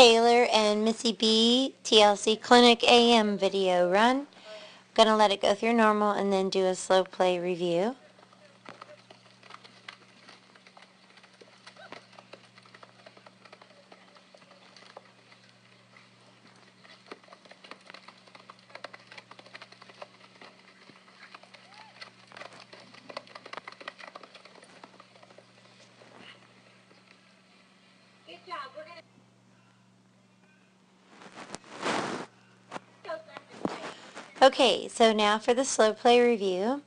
Taylor and Missy B TLC Clinic AM video run. Gonna let it go through normal and then do a slow play review. Good job. We're gonna Okay, so now for the slow play review.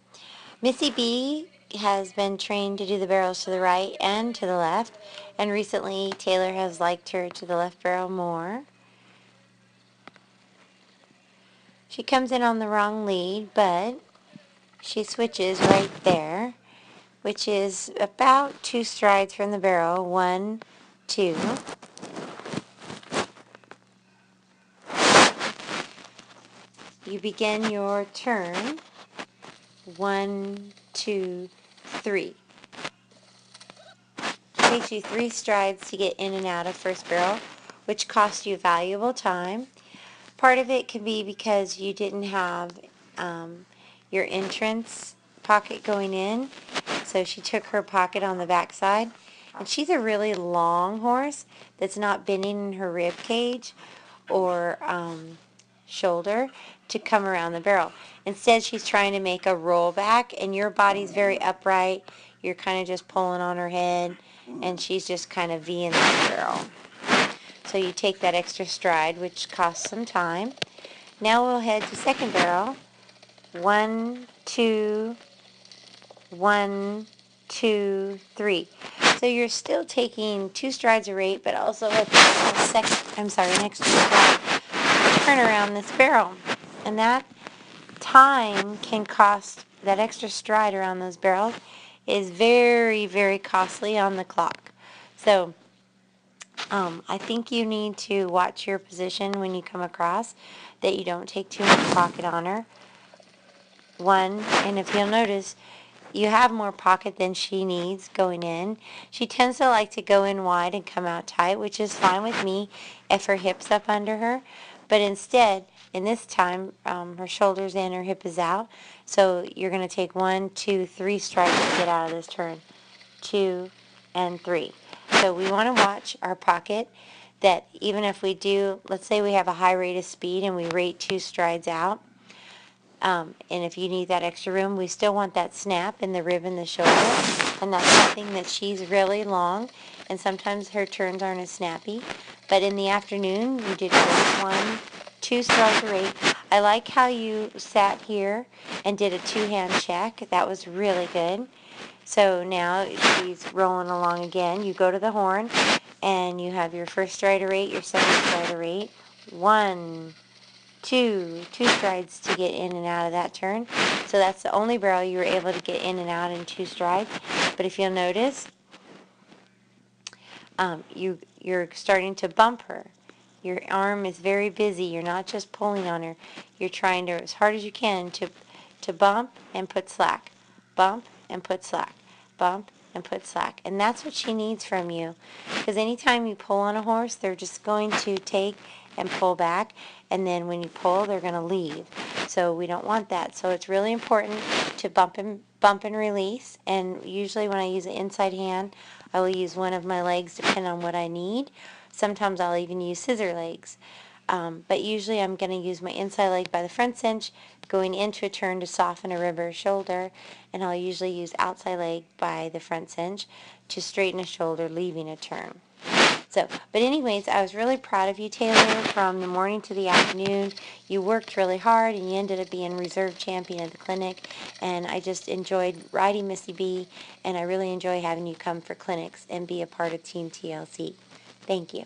Missy B has been trained to do the barrels to the right and to the left, and recently Taylor has liked her to the left barrel more. She comes in on the wrong lead, but she switches right there, which is about 2 strides from the barrel. 1, 2. You begin your turn. 1, 2, 3. It takes you 3 strides to get in and out of first barrel, which costs you valuable time. Part of it can be because you didn't have your entrance pocket going in, so she took her pocket on the back side. And she's a really long horse that's not bending in her rib cage or shoulder to come around the barrel. Instead, she's trying to make a roll back, and your body's very upright. You're kind of just pulling on her head, and she's just kind of V'ing the barrel. So you take that extra stride, which costs some time. Now we'll head to second barrel. 1, 2, 1, 2, 3. So you're still taking 2 strides a rate, but also with an extra stride to turn around this barrel. And that time can cost, that extra stride around those barrels is very, very costly on the clock. So I think you need to watch your position when you come across, that you don't take too much pocket on her. And if you'll notice, you have more pocket than she needs going in. She tends to like to go in wide and come out tight, which is fine with me if her hip's up under her. But instead, in this time, her shoulder's in, her hip is out. So you're going to take 1, 2, 3 strides to get out of this turn. 2 and 3. So we want to watch our pocket, that even if we do, let's say we have a high rate of speed and we rate 2 strides out, and if you need that extra room, we still want that snap in the rib and the shoulder, and that's something that she's really long, and sometimes her turns aren't as snappy. But in the afternoon, you did great. 1, 2 strides a rate. I like how you sat here and did a 2-hand check. That was really good. So now she's rolling along again. You go to the horn, and you have your first strider rate, your second strider rate. 1, 2 strides to get in and out of that turn. So that's the only barrel you were able to get in and out in 2 strides. But if you'll notice, you're starting to bump her. Your arm is very busy. You're not just pulling on her. You're trying to, as hard as you can, to bump and put slack. Bump and put slack. Bump and put slack. And that's what she needs from you. Because anytime you pull on a horse, they're just going to take and pull back. And then when you pull, they're going to leave. So we don't want that. So it's really important to bump and release. And usually when I use an inside hand, I will use one of my legs depending on what I need. Sometimes I'll even use scissor legs. But usually I'm going to use my inside leg by the front cinch, going into a turn to soften a rib or shoulder, and I'll usually use outside leg by the front cinch to straighten a shoulder, leaving a turn. So, but anyways, I was really proud of you, Taylor, from the morning to the afternoon. You worked really hard, and you ended up being reserve champion of the clinic, and I just enjoyed riding Missy B, and I really enjoy having you come for clinics and be a part of Team TLC. Thank you.